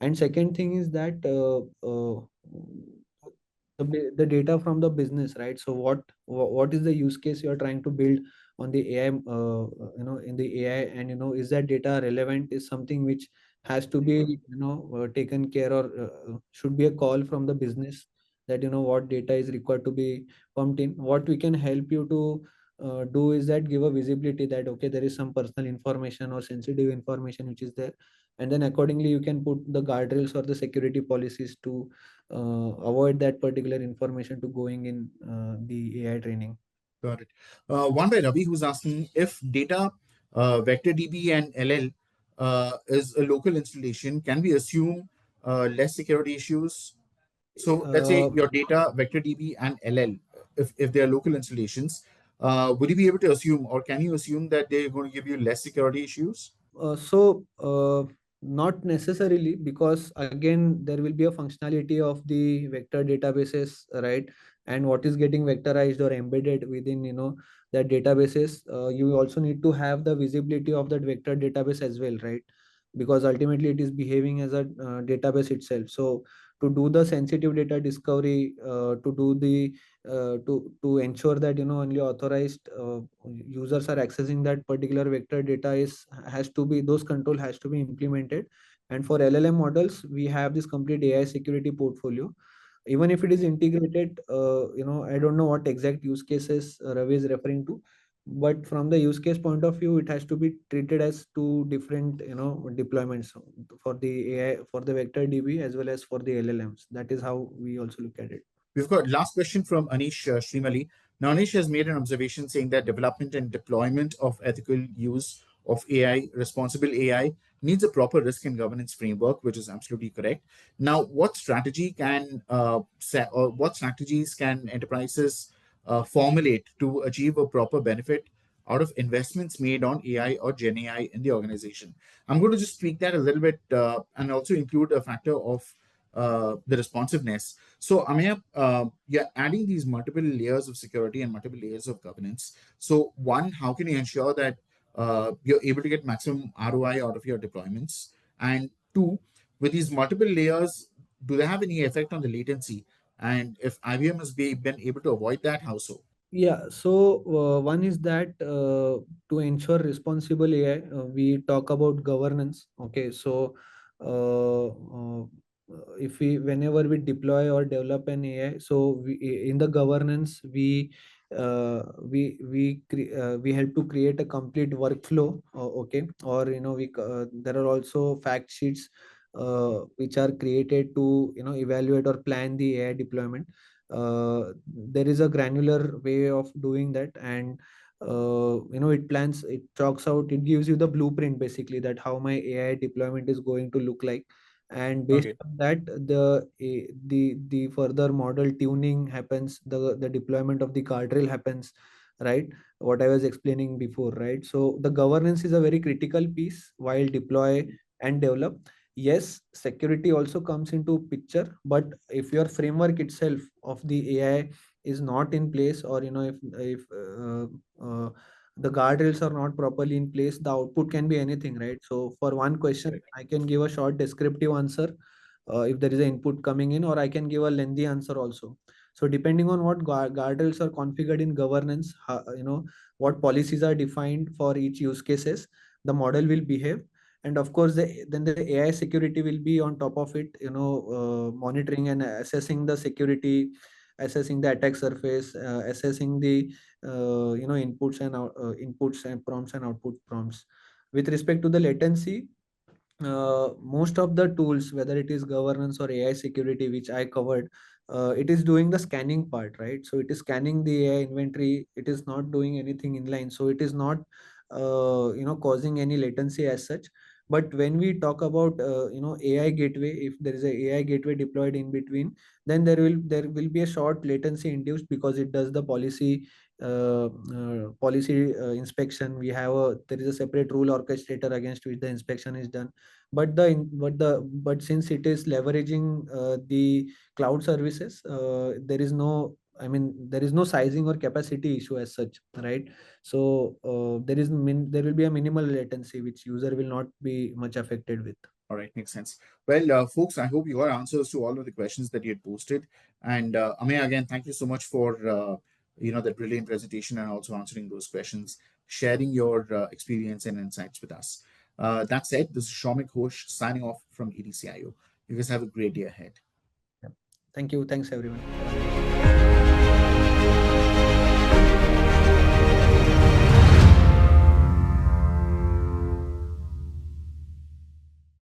And second thing is that the data from the business, right? So what is the use case you are trying to build on the AI, in the AI, and is that data relevant, is something which has to be taken care, or should be a call from the business, that what data is required to be pumped in. What we can help you to do is that give a visibility that okay, there is some personal information or sensitive information which is there, and then accordingly you can put the guardrails or the security policies to avoid that particular information to going in the AI training. Got it. One by Ravi, who's asking if data vector DB and LL is a local installation, can we assume less security issues? So let's say Uh, your data vector DB and LL, if they are local installations, would you be able to assume, or can you assume that they're going to give you less security issues? Not necessarily, because again there will be a functionality of the vector databases, right? And what is getting vectorized or embedded within that databases, you also need to have the visibility of that vector database as well, right? Because ultimately it is behaving as a database itself. So to do the sensitive data discovery, to do the to ensure that only authorized users are accessing that particular vector data, is has to be, those control has to be implemented. And for LLM models, we have this complete AI security portfolio. Even if it is integrated, I don't know what exact use cases Ravi is referring to, but from the use case point of view, it has to be treated as two different deployments for the AI, for the vector DB as well as for the LLMs. That is how we also look at it. We've got last question from Anish Srimali. Now, Anish has made an observation saying that development and deployment of ethical use of AI, responsible AI, needs a proper risk and governance framework, which is absolutely correct. Now, what strategies can enterprises formulate to achieve a proper benefit out of investments made on AI or Gen AI in the organization. I'm going to just tweak that a little bit and also include a factor of the responsiveness. So, Amaya, you're adding these multiple layers of security and multiple layers of governance. So, one, how can you ensure that you're able to get maximum ROI out of your deployments? And two, with these multiple layers, do they have any effect on the latency? And if IBM has been able to avoid that, how so? Yeah, so one is that to ensure responsible AI, we talk about governance. Okay, so if we whenever we deploy or develop an AI, so in the governance we help to create a complete workflow. Okay, or there are also fact sheets which are created to evaluate or plan the AI deployment. There is a granular way of doing that, and it chalks out, it gives you the blueprint basically, that how my AI deployment is going to look like. And based Okay. on that, the further model tuning happens, the deployment of the guardrail happens, right? What I was explaining before, right? So the governance is a very critical piece while deploy and develop. Yes, security also comes into picture, but if your framework itself of the AI is not in place, or if the guardrails are not properly in place, the output can be anything, right? So for one question, Correct. I can give a short descriptive answer if there is an input coming in, or I can give a lengthy answer also. So depending on what guardrails are configured in governance, what policies are defined for each use cases, the model will behave. And of course then the AI security will be on top of it, monitoring and assessing the security, assessing the attack surface, assessing the inputs and prompts and output prompts. With respect to the latency, most of the tools, whether it is governance or AI security, which I covered, it is doing the scanning part, right? So it is scanning the AI inventory. It is not doing anything inline. So it is not, causing any latency as such. But when we talk about, AI gateway, if there is a AI gateway deployed in between, then there will be a short latency induced, because it does the policy inspection. There is a separate rule orchestrator against which the inspection is done. But since it is leveraging the cloud services, there is no sizing or capacity issue as such, right? So there will be a minimal latency which user will not be much affected with. All right, makes sense. Well, folks, I hope you got answers to all of the questions that you had posted. And Amaya, again, thank you so much for that brilliant presentation and also answering those questions, sharing your experience and insights with us. That said, this is Shomik Ghosh signing off from ETCIO. You guys have a great day ahead. Yeah. Thank you. Thanks everyone. Bye.